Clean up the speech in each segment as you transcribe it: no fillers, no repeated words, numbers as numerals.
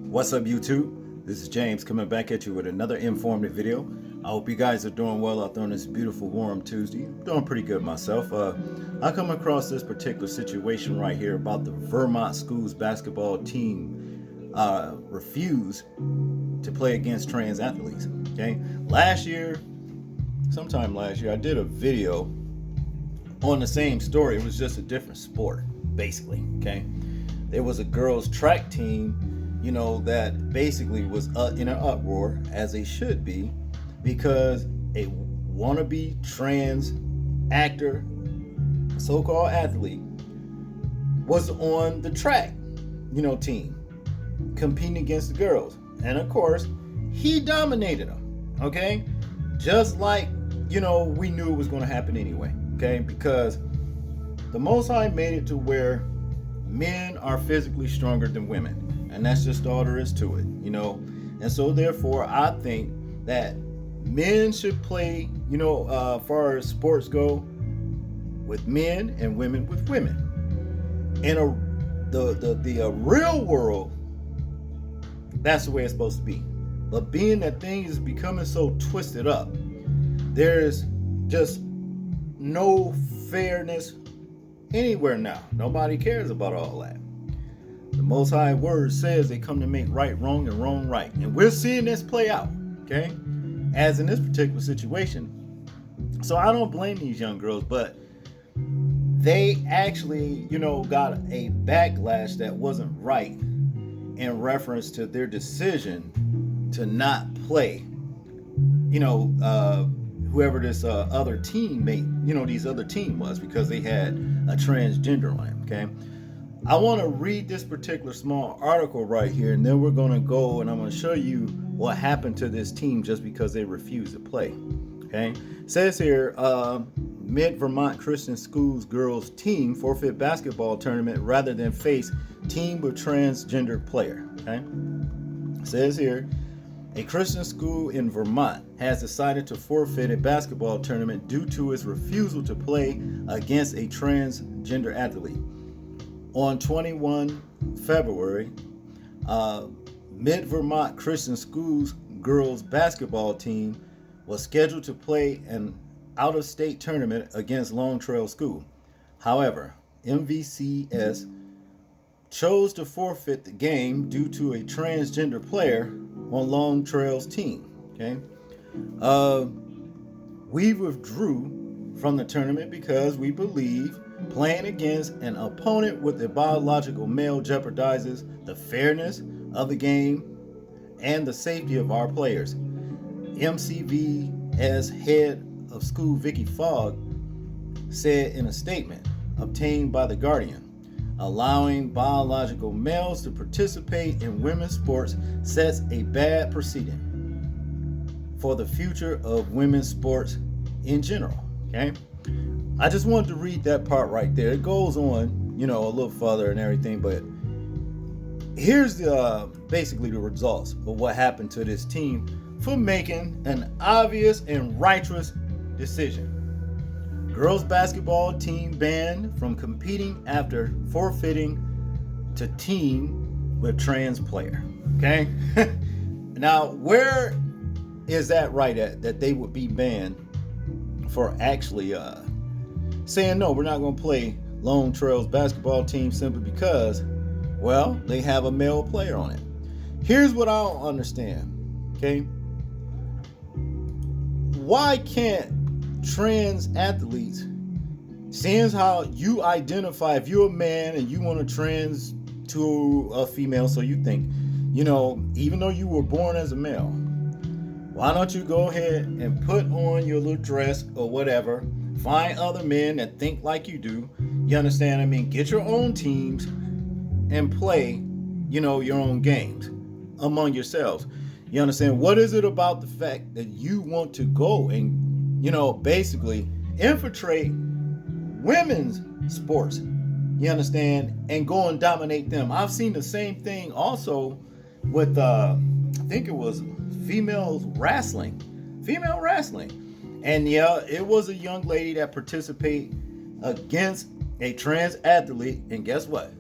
What's up, YouTube? This is James coming back at you with another informative video. I hope you guys are doing well out there on this beautiful warm Tuesday. I'm doing pretty good myself. I come across this particular situation right here about the Vermont schools basketball team refuse to play against trans athletes. Okay, sometime last year, I did a video on the same story. It was just a different sport, basically. Okay, there was a girls' track team, that basically was in an uproar, as they should be, because a wannabe trans actor, so-called athlete, was on the track, team, competing against the girls. And of course, he dominated them, okay? Just like, we knew it was going to happen anyway, okay? Because the Most High made it to where men are physically stronger than women. And that's just all there is to it, And so therefore, I think that men should play, as far as sports go, with men and women with women. In the real world, that's the way it's supposed to be. But being that things is becoming so twisted up, there's just no fairness anywhere now. Nobody cares about all that. The Most High Word says they come to make right wrong and wrong right. And we're seeing this play out, okay? As in this particular situation. So I don't blame these young girls, but they actually, got a backlash that wasn't right in reference to their decision to not play, whoever this other teammate, these other team was, because they had a transgender on it, okay? I want to read this particular small article right here, and then we're going to go and I'm going to show you what happened to this team just because they refused to play. Okay, it says here, Mid-Vermont Christian Schools girls team forfeit basketball tournament rather than face team with transgender player. Okay, it says here, a Christian school in Vermont has decided to forfeit a basketball tournament due to its refusal to play against a transgender athlete. On 21 February, Mid-Vermont Christian Schools girls basketball team was scheduled to play an out-of-state tournament against Long Trail School. However, MVCS chose to forfeit the game due to a transgender player on Long Trail's team. Okay, we withdrew from the tournament because we believe playing against an opponent with a biological male jeopardizes the fairness of the game and the safety of our players. MCV's head of school, Vicky Fogg, said in a statement obtained by The Guardian, allowing biological males to participate in women's sports sets a bad precedent for the future of women's sports in general. Okay, I just wanted to read that part right there. It goes on, a little further and everything, but here's the basically the results of what happened to this team for making an obvious and righteous decision. Girls basketball team banned from competing after forfeiting to team with trans player. Okay, now where is that right at, that they would be banned for actually saying, no, we're not going to play Long Trail's basketball team simply because, well, they have a male player on it. Here's what I don't understand, okay? Why can't trans athletes, seeing how you identify, if you're a man and you want to trans to a female, so you think, even though you were born as a male, why don't you go ahead and put on your little dress or whatever, find other men that think like you do, you understand what I mean? Get your own teams and play, your own games among yourselves. You understand? What is it about the fact that you want to go and, basically infiltrate women's sports, you understand, and go and dominate them? I've seen the same thing also with, I think it was female wrestling. And yeah, it was a young lady that participated against a trans athlete, and guess what?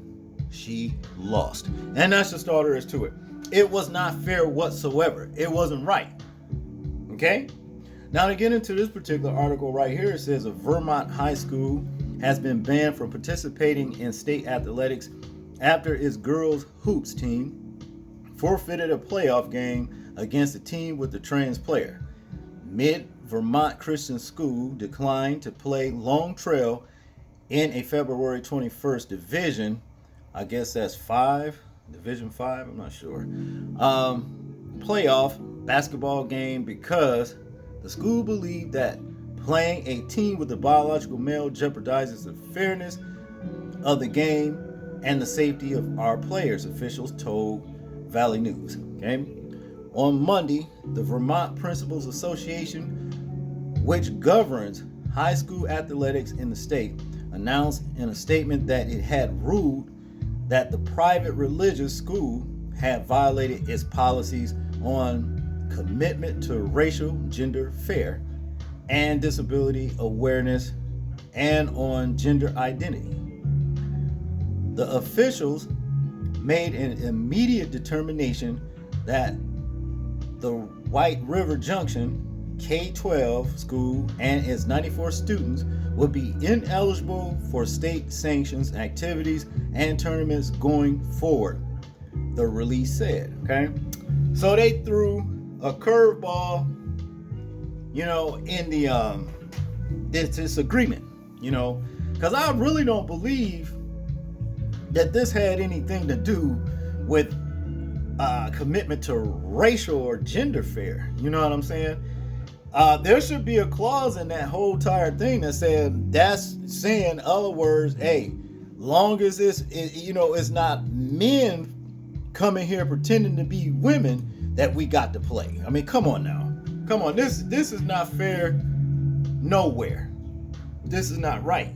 She lost. And that's just all there is to it. It was not fair whatsoever. It wasn't right. Okay? Now, to get into this particular article right here, it says a Vermont high school has been banned from participating in state athletics after its girls hoops team forfeited a playoff game against a team with a trans player. Mid-Vermont Christian School declined to play Long Trail in a February 21st division, I guess that's Division 5, I'm not sure, playoff basketball game because the school believed that playing a team with a biological male jeopardizes the fairness of the game and the safety of our players, officials told Valley News. Okay? On Monday, the Vermont Principals Association, which governs high school athletics in the state, announced in a statement that it had ruled that the private religious school had violated its policies on commitment to racial, gender fair, and disability awareness, and on gender identity. The officials made an immediate determination that the White River Junction K-12 school and its 94 students would be ineligible for state sanctions activities and tournaments going forward, the release said. Okay, so they threw a curveball, in the this agreement, because I really don't believe that this had anything to do with commitment to racial or gender fair. You know what I'm saying? There should be a clause in that whole entire thing that said, that's saying, in other words, hey, long as it's not men coming here pretending to be women that we got to play. I mean, come on now. Come on. This is not fair nowhere. This is not right,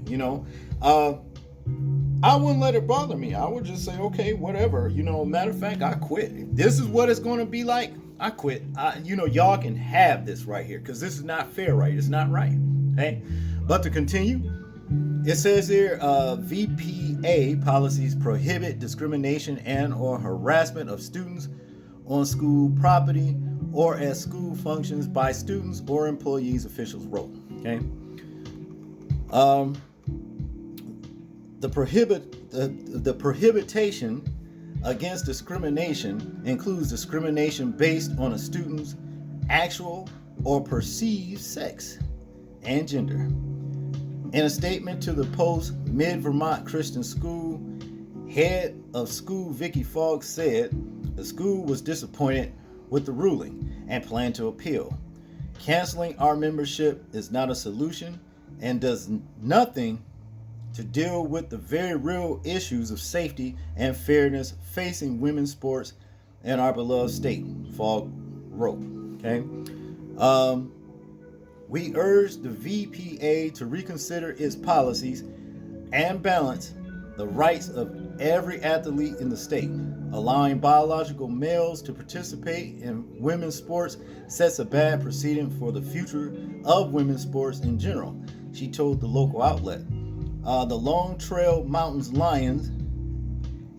I wouldn't let it bother me. I would just say, okay, whatever. Matter of fact, I quit. If this is what it's going to be like, I quit. Y'all can have this right here because this is not fair, right? It's not right. Okay? But to continue, it says here, VPA policies prohibit discrimination and or harassment of students on school property or at school functions by students or employees, officials wrote. Okay? The prohibition against discrimination includes discrimination based on a student's actual or perceived sex and gender. In a statement to the Post, Mid-Vermont Christian School head of school Vicky Fogg said the school was disappointed with the ruling and planned to appeal. Canceling our membership is not a solution and does nothing to deal with the very real issues of safety and fairness facing women's sports in our beloved state, Fogg wrote. Okay. We urge the VPA to reconsider its policies and balance the rights of every athlete in the state. Allowing biological males to participate in women's sports sets a bad precedent for the future of women's sports in general, she told the local outlet. The Long Trail Mountains Lions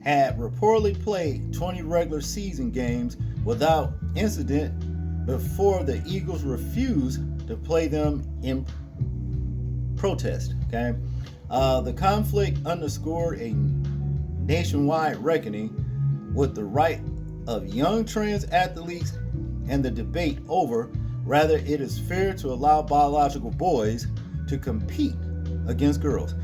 had reportedly played 20 regular season games without incident before the Eagles refused to play them in protest. Okay, the conflict underscored a nationwide reckoning with the right of young trans athletes and the debate over whether it is fair to allow biological boys to compete against girls.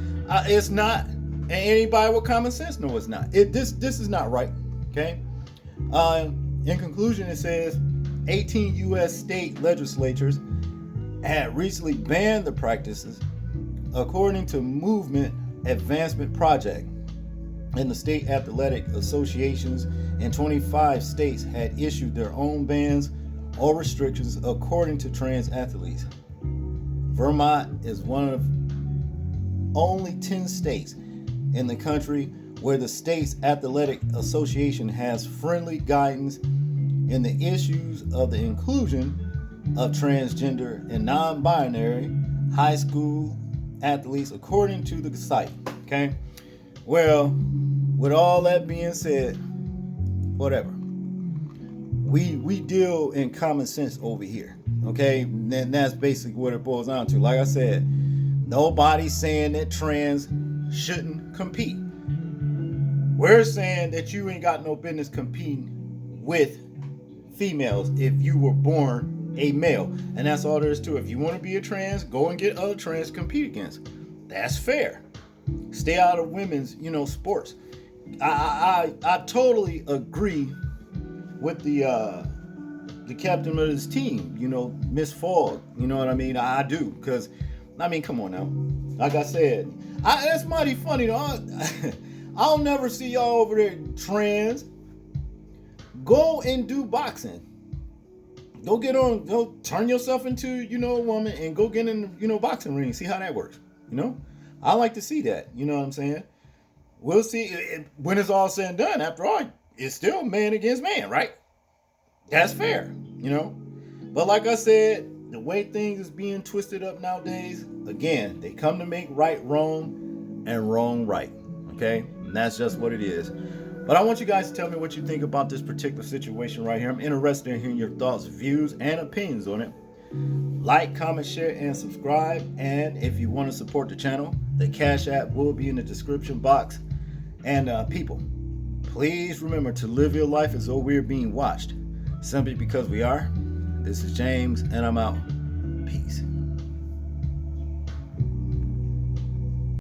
It's not, and anybody with common sense knows it's not. This is not right. Okay. In conclusion, it says 18 U.S. state legislatures had recently banned the practices, according to Movement Advancement Project, and the state athletic associations in 25 states had issued their own bans or restrictions according to trans athletes. Vermont is one of only 10 states in the country where the state's athletic association has friendly guidance in the issues of the inclusion of transgender and non-binary high school athletes, according to the site. Okay, well, with all that being said, whatever. we deal in common sense over here. Okay, and that's basically what it boils down to. Like I said, nobody's saying that trans shouldn't compete. We're saying that you ain't got no business competing with females if you were born a male. And that's all there is to it. If you want to be a trans, go and get other trans to compete against. That's fair. Stay out of women's, sports. I totally agree with the captain of this team, Miss Fogg. You know what I mean? I do, because come on now. Like I said, that's mighty funny though. I'll never see y'all over there trans. Go and do boxing. Go turn yourself into, a woman and go get in the, boxing ring. See how that works. I like to see that. You know what I'm saying? We'll see when it's all said and done. After all, it's still man against man, right? That's fair, But like I said, the way things is being twisted up nowadays, again, they come to make right wrong and wrong right. Okay? And that's just what it is. But I want you guys to tell me what you think about this particular situation right here. I'm interested in hearing your thoughts, views, and opinions on it. Like, comment, share, and subscribe. And if you want to support the channel, the Cash App will be in the description box. And people, please remember to live your life as though we're being watched. Simply because we are. This is James, and I'm out. Peace.